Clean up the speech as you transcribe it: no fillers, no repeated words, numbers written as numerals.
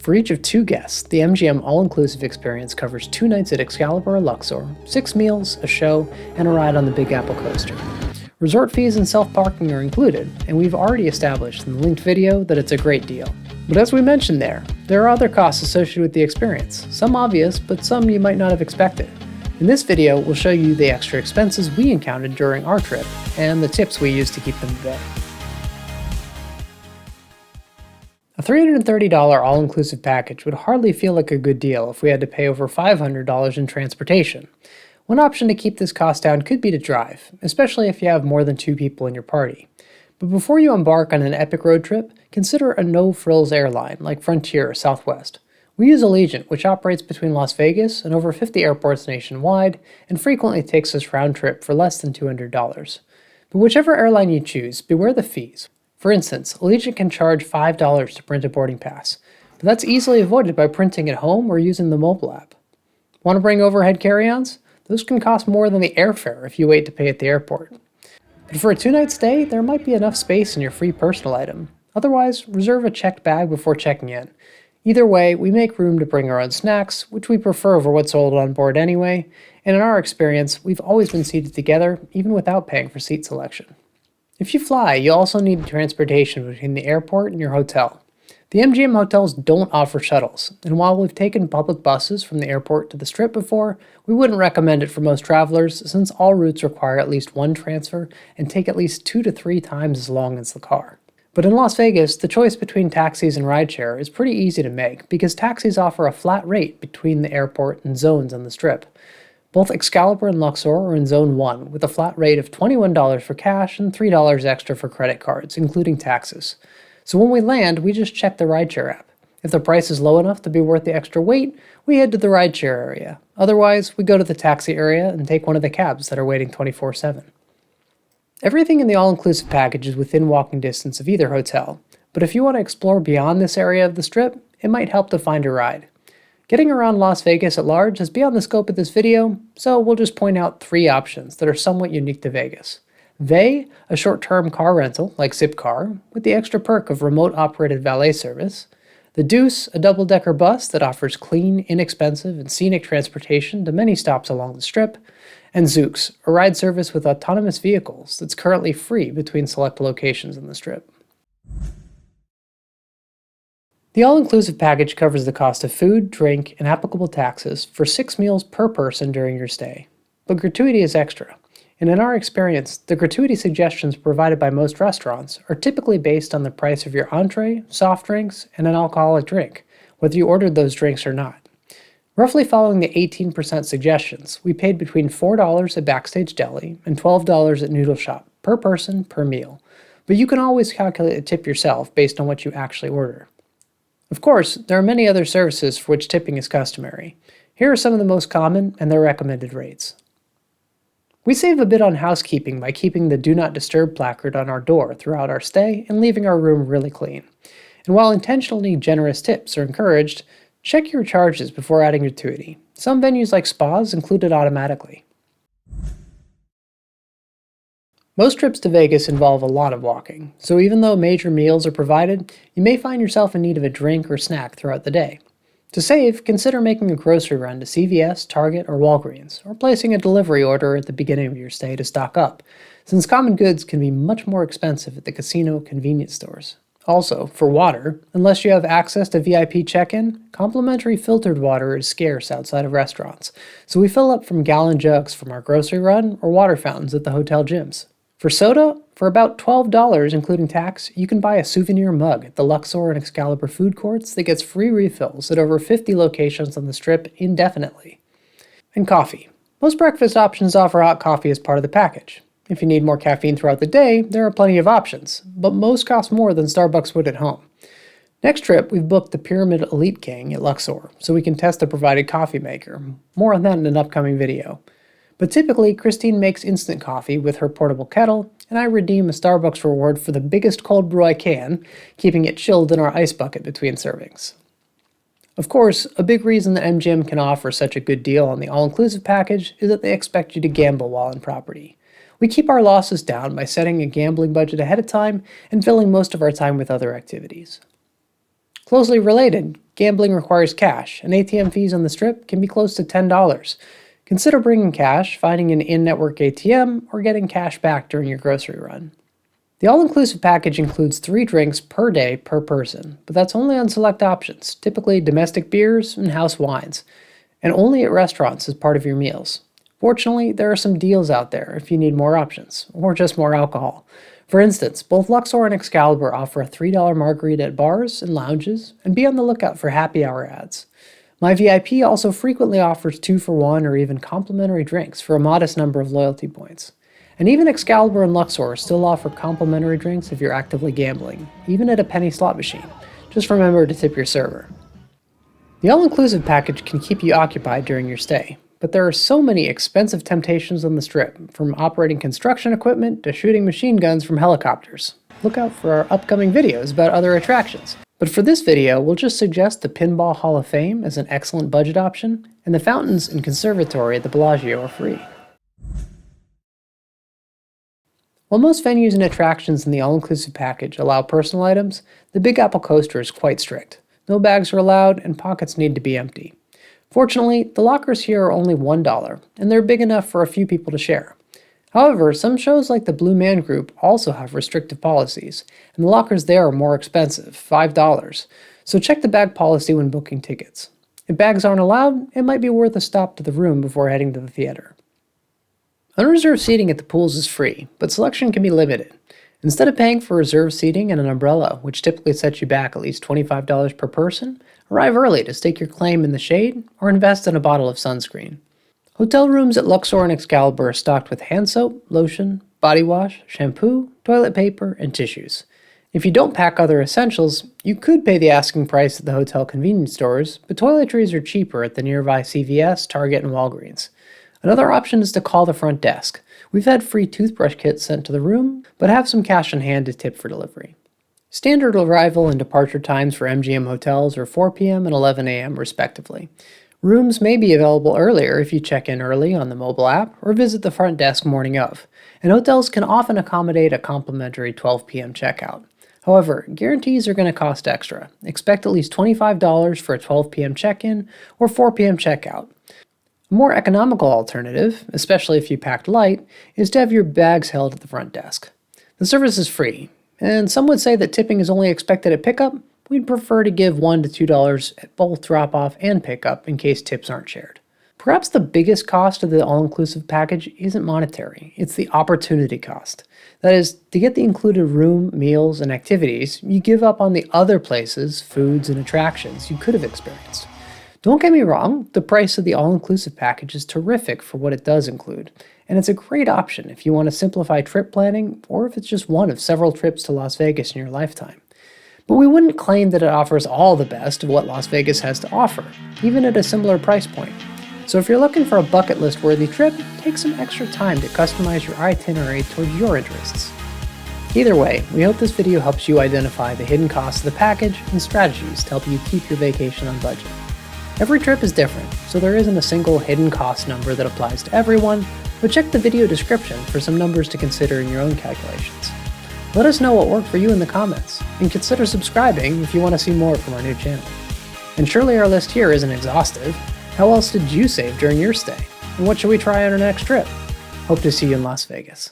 For each of 2 guests, the MGM All-Inclusive Experience covers 2 nights at Excalibur or Luxor, 6 meals, a show, and a ride on the Big Apple coaster. Resort fees and self-parking are included, and we've already established in the linked video that it's a great deal. But as we mentioned there are other costs associated with the experience, some obvious, but some you might not have expected. In this video, we'll show you the extra expenses we encountered during our trip, and the tips we used to keep them at bay. A $330 all-inclusive package would hardly feel like a good deal if we had to pay over $500 in transportation. One option to keep this cost down could be to drive, especially if you have more than 2 people in your party. But before you embark on an epic road trip, consider a no-frills airline like Frontier or Southwest. We use Allegiant, which operates between Las Vegas and over 50 airports nationwide, and frequently takes us round trip for less than $200. But whichever airline you choose, beware the fees. For instance, Allegiant can charge $5 to print a boarding pass, but that's easily avoided by printing at home or using the mobile app. Want to bring overhead carry-ons? Those can cost more than the airfare if you wait to pay at the airport. But for a 2-night stay, there might be enough space in your free personal item. Otherwise, reserve a checked bag before checking in. Either way, we make room to bring our own snacks, which we prefer over what's sold on board anyway, and in our experience, we've always been seated together, even without paying for seat selection. If you fly, you also need transportation between the airport and your hotel. The MGM hotels don't offer shuttles, and while we've taken public buses from the airport to the Strip before, we wouldn't recommend it for most travelers since all routes require at least 1 transfer and take at least 2 to 3 times as long as the car. But in Las Vegas, the choice between taxis and rideshare is pretty easy to make because taxis offer a flat rate between the airport and zones on the Strip. Both Excalibur and Luxor are in Zone 1 with a flat rate of $21 for cash and $3 extra for credit cards, including taxes. So when we land, we just check the rideshare app. If the price is low enough to be worth the extra wait, we head to the rideshare area. Otherwise, we go to the taxi area and take one of the cabs that are waiting 24/7. Everything in the all-inclusive package is within walking distance of either hotel, but if you want to explore beyond this area of the Strip, it might help to find a ride. Getting around Las Vegas at large is beyond the scope of this video, so we'll just point out 3 options that are somewhat unique to Vegas. Vay, a short-term car rental like Zipcar, with the extra perk of remote-operated valet service. The Deuce, a double-decker bus that offers clean, inexpensive, and scenic transportation to many stops along the Strip. And Zoox, a ride service with autonomous vehicles that's currently free between select locations in the Strip. The all-inclusive package covers the cost of food, drink, and applicable taxes for 6 meals per person during your stay. But gratuity is extra. And in our experience, the gratuity suggestions provided by most restaurants are typically based on the price of your entree, soft drinks, and an alcoholic drink, whether you ordered those drinks or not. Roughly following the 18% suggestions, we paid between $4 at Backstage Deli and $12 at Noodle Shop per person per meal. But you can always calculate a tip yourself based on what you actually order. Of course, there are many other services for which tipping is customary. Here are some of the most common and their recommended rates. We save a bit on housekeeping by keeping the Do Not Disturb placard on our door throughout our stay and leaving our room really clean. And while intentionally generous tips are encouraged, check your charges before adding gratuity. Some venues like spas include it automatically. Most trips to Vegas involve a lot of walking, so even though major meals are provided, you may find yourself in need of a drink or snack throughout the day. To save, consider making a grocery run to CVS, Target, or Walgreens, or placing a delivery order at the beginning of your stay to stock up, since common goods can be much more expensive at the casino convenience stores. Also, for water, unless you have access to VIP check-in, complimentary filtered water is scarce outside of restaurants, so we fill up from gallon jugs from our grocery run or water fountains at the hotel gyms. For soda, for about $12 including tax, you can buy a souvenir mug at the Luxor and Excalibur food courts that gets free refills at over 50 locations on the Strip indefinitely. And coffee. Most breakfast options offer hot coffee as part of the package. If you need more caffeine throughout the day, there are plenty of options, but most cost more than Starbucks would at home. Next trip, we've booked the Pyramid Elite King at Luxor, so we can test the provided coffee maker. More on that in an upcoming video. But typically, Christine makes instant coffee with her portable kettle, and I redeem a Starbucks reward for the biggest cold brew I can, keeping it chilled in our ice bucket between servings. Of course, a big reason that MGM can offer such a good deal on the all-inclusive package is that they expect you to gamble while on property. We keep our losses down by setting a gambling budget ahead of time and filling most of our time with other activities. Closely related, gambling requires cash, and ATM fees on the Strip can be close to $10. Consider bringing cash, finding an in-network ATM, or getting cash back during your grocery run. The all-inclusive package includes 3 drinks per day per person, but that's only on select options, typically domestic beers and house wines, and only at restaurants as part of your meals. Fortunately, there are some deals out there if you need more options, or just more alcohol. For instance, both Luxor and Excalibur offer a $3 margarita at bars and lounges, and be on the lookout for happy hour ads. My VIP also frequently offers 2-for-1 or even complimentary drinks for a modest number of loyalty points. And even Excalibur and Luxor still offer complimentary drinks if you're actively gambling, even at a penny slot machine. Just remember to tip your server. The all-inclusive package can keep you occupied during your stay, but there are so many expensive temptations on the Strip, from operating construction equipment to shooting machine guns from helicopters. Look out for our upcoming videos about other attractions. But for this video, we'll just suggest the Pinball Hall of Fame as an excellent budget option, and the fountains and conservatory at the Bellagio are free. While most venues and attractions in the all-inclusive package allow personal items, the Big Apple coaster is quite strict. No bags are allowed, and pockets need to be empty. Fortunately, the lockers here are only $1, and they're big enough for a few people to share. However, some shows like the Blue Man Group also have restrictive policies, and the lockers there are more expensive, $5, so check the bag policy when booking tickets. If bags aren't allowed, it might be worth a stop to the room before heading to the theater. Unreserved seating at the pools is free, but selection can be limited. Instead of paying for reserved seating and an umbrella, which typically sets you back at least $25 per person, arrive early to stake your claim in the shade or invest in a bottle of sunscreen. Hotel rooms at Luxor and Excalibur are stocked with hand soap, lotion, body wash, shampoo, toilet paper, and tissues. If you don't pack other essentials, you could pay the asking price at the hotel convenience stores, but toiletries are cheaper at the nearby CVS, Target, and Walgreens. Another option is to call the front desk. We've had free toothbrush kits sent to the room, but have some cash on hand to tip for delivery. Standard arrival and departure times for MGM hotels are 4 p.m. and 11 a.m. respectively. Rooms may be available earlier if you check in early on the mobile app or visit the front desk morning of, and hotels can often accommodate a complimentary 12 p.m. checkout. However, guarantees are going to cost extra. Expect at least $25 for a 12 p.m. check-in or 4 p.m. checkout. A more economical alternative, especially if you packed light, is to have your bags held at the front desk. The service is free, and some would say that tipping is only expected at pickup. We'd prefer to give $1 to $2 at both drop-off and pickup in case tips aren't shared. Perhaps the biggest cost of the all-inclusive package isn't monetary, it's the opportunity cost. That is, to get the included room, meals, and activities, you give up on the other places, foods, and attractions you could have experienced. Don't get me wrong, the price of the all-inclusive package is terrific for what it does include, and it's a great option if you want to simplify trip planning or if it's just one of several trips to Las Vegas in your lifetime. But we wouldn't claim that it offers all the best of what Las Vegas has to offer, even at a similar price point. So if you're looking for a bucket list worthy trip, take some extra time to customize your itinerary towards your interests. Either way, we hope this video helps you identify the hidden costs of the package and strategies to help you keep your vacation on budget. Every trip is different, so there isn't a single hidden cost number that applies to everyone, but check the video description for some numbers to consider in your own calculations. Let us know what worked for you in the comments, and consider subscribing if you want to see more from our new channel. And surely our list here isn't exhaustive. How else did you save during your stay? And what should we try on our next trip? Hope to see you in Las Vegas.